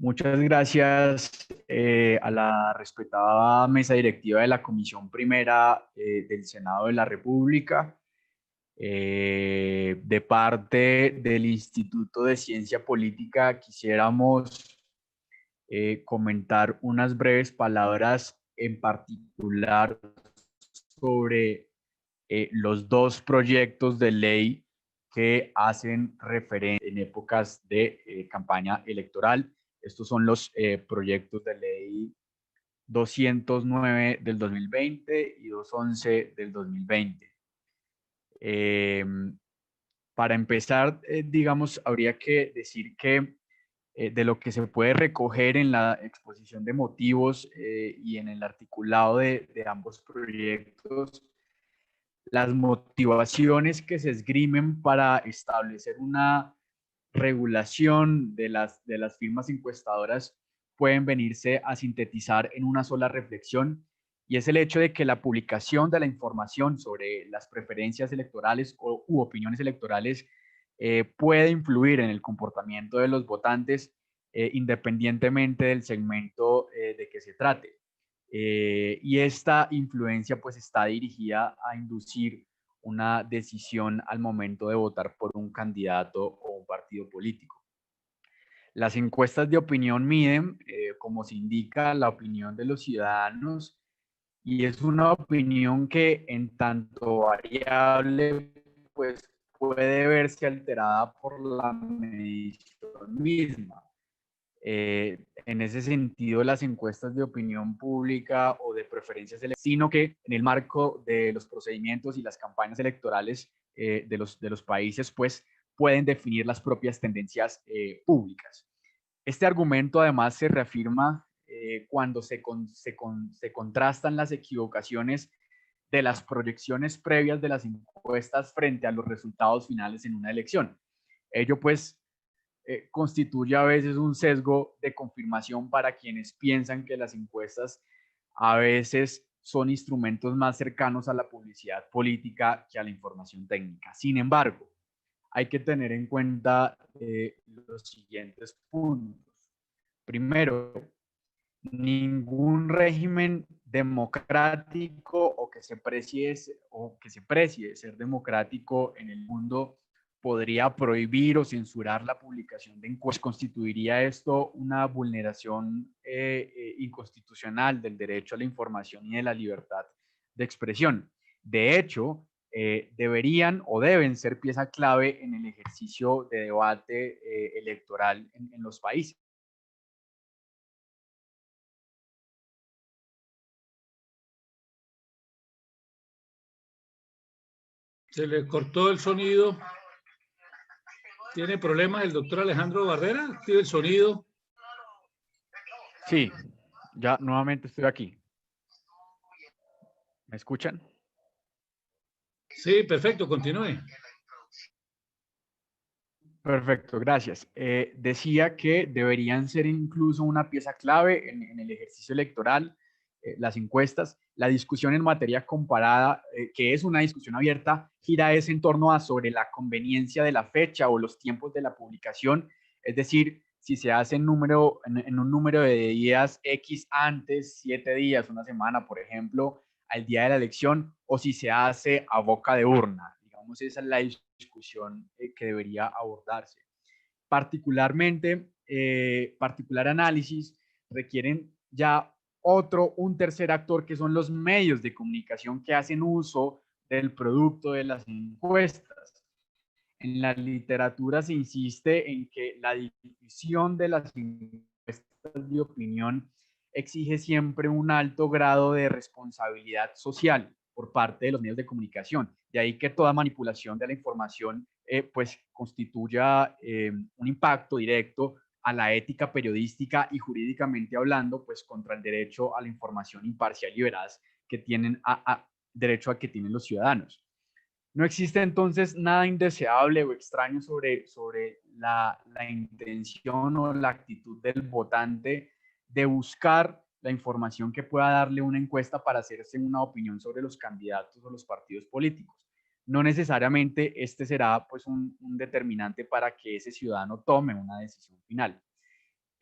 Muchas gracias a la respetada mesa directiva de la Comisión Primera del Senado de la República. De parte del Instituto de Ciencia Política, quisiéramos comentar unas breves palabras en particular sobre los dos proyectos de ley que hacen referencia en épocas de campaña electoral. Estos son los proyectos de ley 209 del 2020 y 211 del 2020. Para empezar, digamos, habría que decir que de lo que se puede recoger en la exposición de motivos y en el articulado de ambos proyectos, las motivaciones que se esgrimen para establecer una regulación de las firmas encuestadoras pueden venirse a sintetizar en una sola reflexión, y es el hecho de que la publicación de la información sobre las preferencias electorales u opiniones electorales puede influir en el comportamiento de los votantes independientemente del segmento de que se trate. Y esta influencia pues está dirigida a inducir una decisión al momento de votar por un candidato o un partido político. Las encuestas de opinión miden, como se indica, la opinión de los ciudadanos, y es una opinión que en tanto variable pues puede verse alterada por la medición misma. En ese sentido, las encuestas de opinión pública o de preferencias electorales, sino que en el marco de los procedimientos y las campañas electorales de los países, pues pueden definir las propias tendencias públicas. Este argumento además se reafirma cuando se contrastan las equivocaciones de las proyecciones previas de las encuestas frente a los resultados finales en una elección. Ello pues constituye a veces un sesgo de confirmación para quienes piensan que las encuestas a veces son instrumentos más cercanos a la publicidad política que a la información técnica. Sin embargo, hay que tener en cuenta los siguientes puntos. Primero, ningún régimen democrático o que se precie ser democrático en el mundo podría prohibir o censurar la publicación de encuestas. Constituiría esto una vulneración inconstitucional del derecho a la información y de la libertad de expresión. De hecho, deberían o deben ser pieza clave en el ejercicio de debate electoral en los países. Se le cortó el sonido. ¿Tiene problemas el doctor Alejandro Barrera? ¿Activa el sonido? Sí, ya nuevamente estoy aquí. ¿Me escuchan? Sí, perfecto, continúe. Perfecto, gracias. Decía que deberían ser incluso una pieza clave en el ejercicio electoral, las encuestas. La discusión en materia comparada, que es una discusión abierta, gira en torno a sobre la conveniencia de la fecha o los tiempos de la publicación, es decir, si se hace en un número de días X antes, 7 días, una semana, por ejemplo, al día de la elección, o si se hace a boca de urna. Digamos, esa es la discusión que debería abordarse. Particular análisis requieren ya un tercer actor, que son los medios de comunicación que hacen uso del producto de las encuestas. En la literatura se insiste en que la difusión de las encuestas de opinión exige siempre un alto grado de responsabilidad social por parte de los medios de comunicación. De ahí que toda manipulación de la información pues constituya un impacto directo a la ética periodística y jurídicamente hablando, pues contra el derecho a la información imparcial y veraz que tienen derecho a que tienen los ciudadanos. No existe entonces nada indeseable o extraño sobre la intención o la actitud del votante de buscar la información que pueda darle una encuesta para hacerse una opinión sobre los candidatos o los partidos políticos. No necesariamente este será pues un determinante para que ese ciudadano tome una decisión final.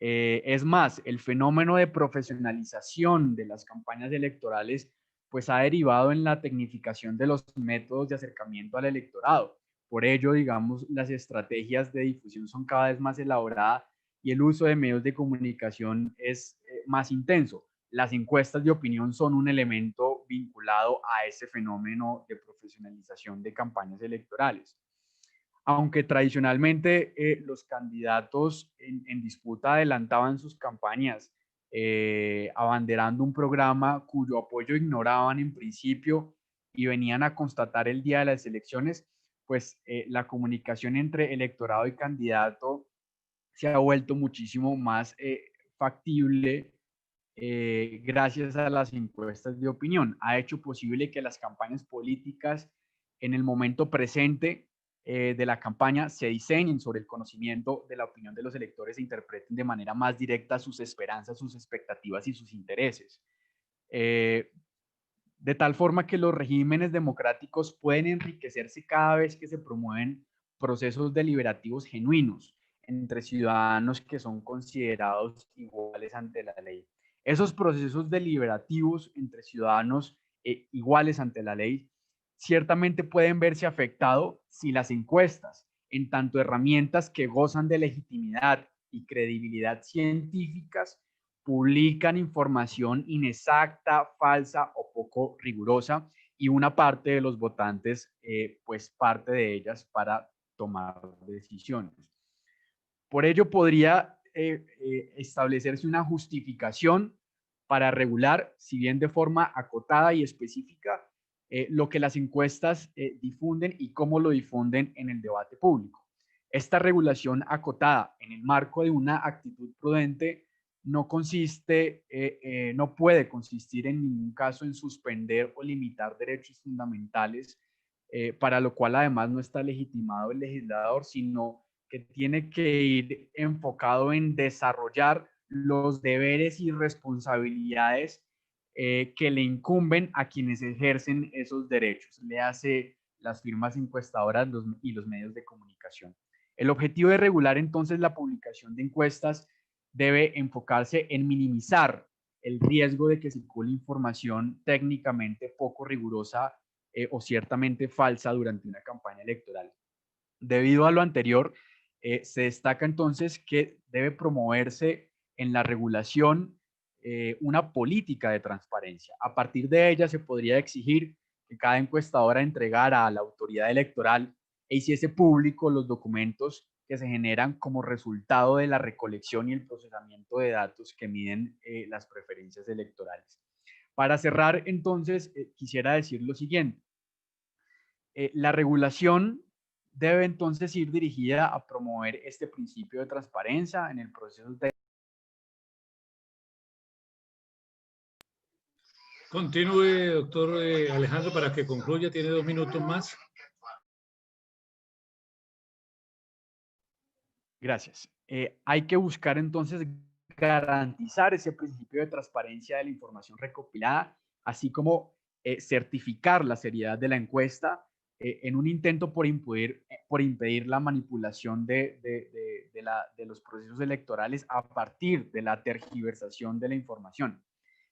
Es más, el fenómeno de profesionalización de las campañas electorales pues ha derivado en la tecnificación de los métodos de acercamiento al electorado. Por ello, digamos, las estrategias de difusión son cada vez más elaboradas y el uso de medios de comunicación es más intenso. Las encuestas de opinión son un elemento vinculado a ese fenómeno de profesionalización de campañas electorales. Aunque tradicionalmente los candidatos en disputa adelantaban sus campañas abanderando un programa cuyo apoyo ignoraban en principio y venían a constatar el día de las elecciones, pues la comunicación entre electorado y candidato se ha vuelto muchísimo más factible gracias a las encuestas de opinión. Ha hecho posible que las campañas políticas en el momento presente de la campaña se diseñen sobre el conocimiento de la opinión de los electores e interpreten de manera más directa sus esperanzas, sus expectativas y sus intereses. De tal forma que los regímenes democráticos pueden enriquecerse cada vez que se promueven procesos deliberativos genuinos entre ciudadanos que son considerados iguales ante la ley. Esos procesos deliberativos entre ciudadanos iguales ante la ley ciertamente pueden verse afectados si las encuestas, en tanto herramientas que gozan de legitimidad y credibilidad científicas, publican información inexacta, falsa o poco rigurosa y una parte de los votantes, pues parte de ellas para tomar decisiones. Por ello podría establecerse una justificación para regular, si bien de forma acotada y específica, lo que las encuestas difunden y cómo lo difunden en el debate público. Esta regulación acotada en el marco de una actitud prudente no no puede consistir en ningún caso en suspender o limitar derechos fundamentales, para lo cual además no está legitimado el legislador, sino que tiene que ir enfocado en desarrollar los deberes y responsabilidades que le incumben a quienes ejercen esos derechos, le hace las firmas encuestadoras y los medios de comunicación. El objetivo de regular entonces la publicación de encuestas debe enfocarse en minimizar el riesgo de que circule información técnicamente poco rigurosa o ciertamente falsa durante una campaña electoral. Debido a lo anterior, se destaca entonces que debe promoverse en la regulación una política de transparencia. A partir de ella se podría exigir que cada encuestadora entregara a la autoridad electoral e hiciese público los documentos que se generan como resultado de la recolección y el procesamiento de datos que miden las preferencias electorales. Para cerrar, entonces, quisiera decir lo siguiente. La regulación debe entonces ir dirigida a promover este principio de transparencia en el proceso de... Continúe, doctor Alejandro, para que concluya. Tiene 2 minutos más. Gracias. Hay que buscar entonces garantizar ese principio de transparencia de la información recopilada, así como certificar la seriedad de la encuesta en un intento por impedir la manipulación de los procesos electorales a partir de la tergiversación de la información.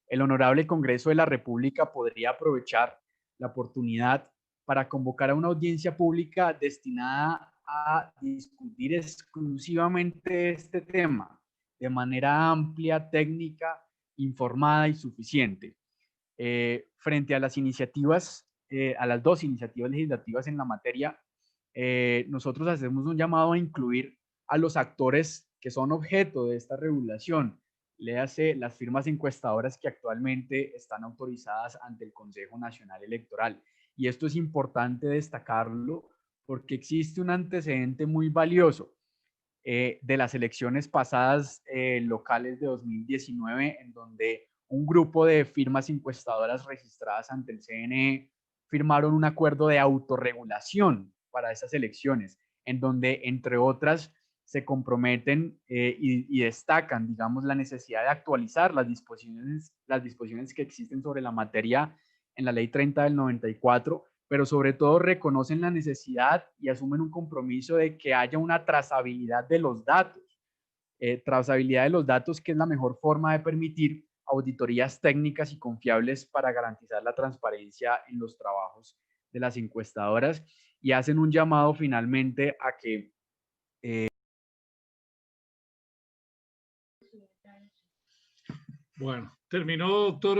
El Honorable Congreso de la República podría aprovechar la oportunidad para convocar a una audiencia pública destinada a discutir exclusivamente este tema de manera amplia, técnica, informada y suficiente. Frente a las iniciativas, a las dos iniciativas legislativas en la materia, nosotros hacemos un llamado a incluir a los actores que son objeto de esta regulación, léase las firmas encuestadoras que actualmente están autorizadas ante el Consejo Nacional Electoral. Y esto es importante destacarlo porque existe un antecedente muy valioso de las elecciones pasadas locales de 2019, en donde un grupo de firmas encuestadoras registradas ante el CNE firmaron un acuerdo de autorregulación para esas elecciones, en donde, entre otras, se comprometen y destacan, digamos, la necesidad de actualizar las disposiciones que existen sobre la materia en la Ley 30 del 94, pero sobre todo reconocen la necesidad y asumen un compromiso de que haya una trazabilidad de los datos. trazabilidad de los datos, que es la mejor forma de permitir auditorías técnicas y confiables para garantizar la transparencia en los trabajos de las encuestadoras, y hacen un llamado finalmente a que Bueno, terminó, doctor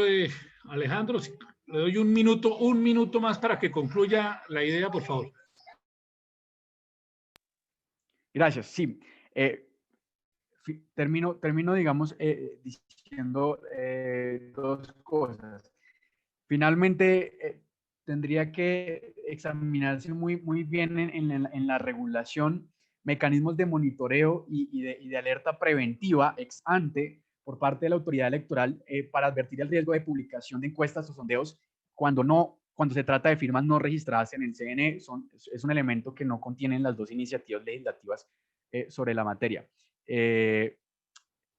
Alejandro. Le doy un minuto más para que concluya la idea, por favor. Gracias, sí. Termino, digamos, diciendo dos cosas. Finalmente, tendría que examinarse muy bien en la regulación mecanismos de monitoreo y de alerta preventiva ex ante por parte de la autoridad electoral para advertir el riesgo de publicación de encuestas o sondeos cuando se trata de firmas no registradas en el CNE. Es un elemento que no contienen las dos iniciativas legislativas sobre la materia.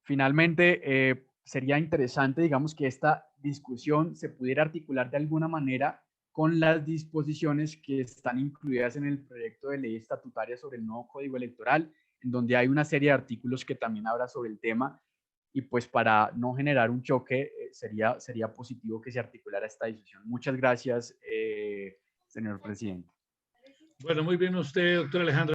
Finalmente, sería interesante, digamos, que esta discusión se pudiera articular de alguna manera con las disposiciones que están incluidas en el proyecto de ley estatutaria sobre el nuevo Código Electoral, en donde hay una serie de artículos que también habla sobre el tema, y pues para no generar un choque, sería positivo que se articulara esta discusión. Muchas gracias, señor presidente. Bueno, muy bien usted, doctor Alejandro.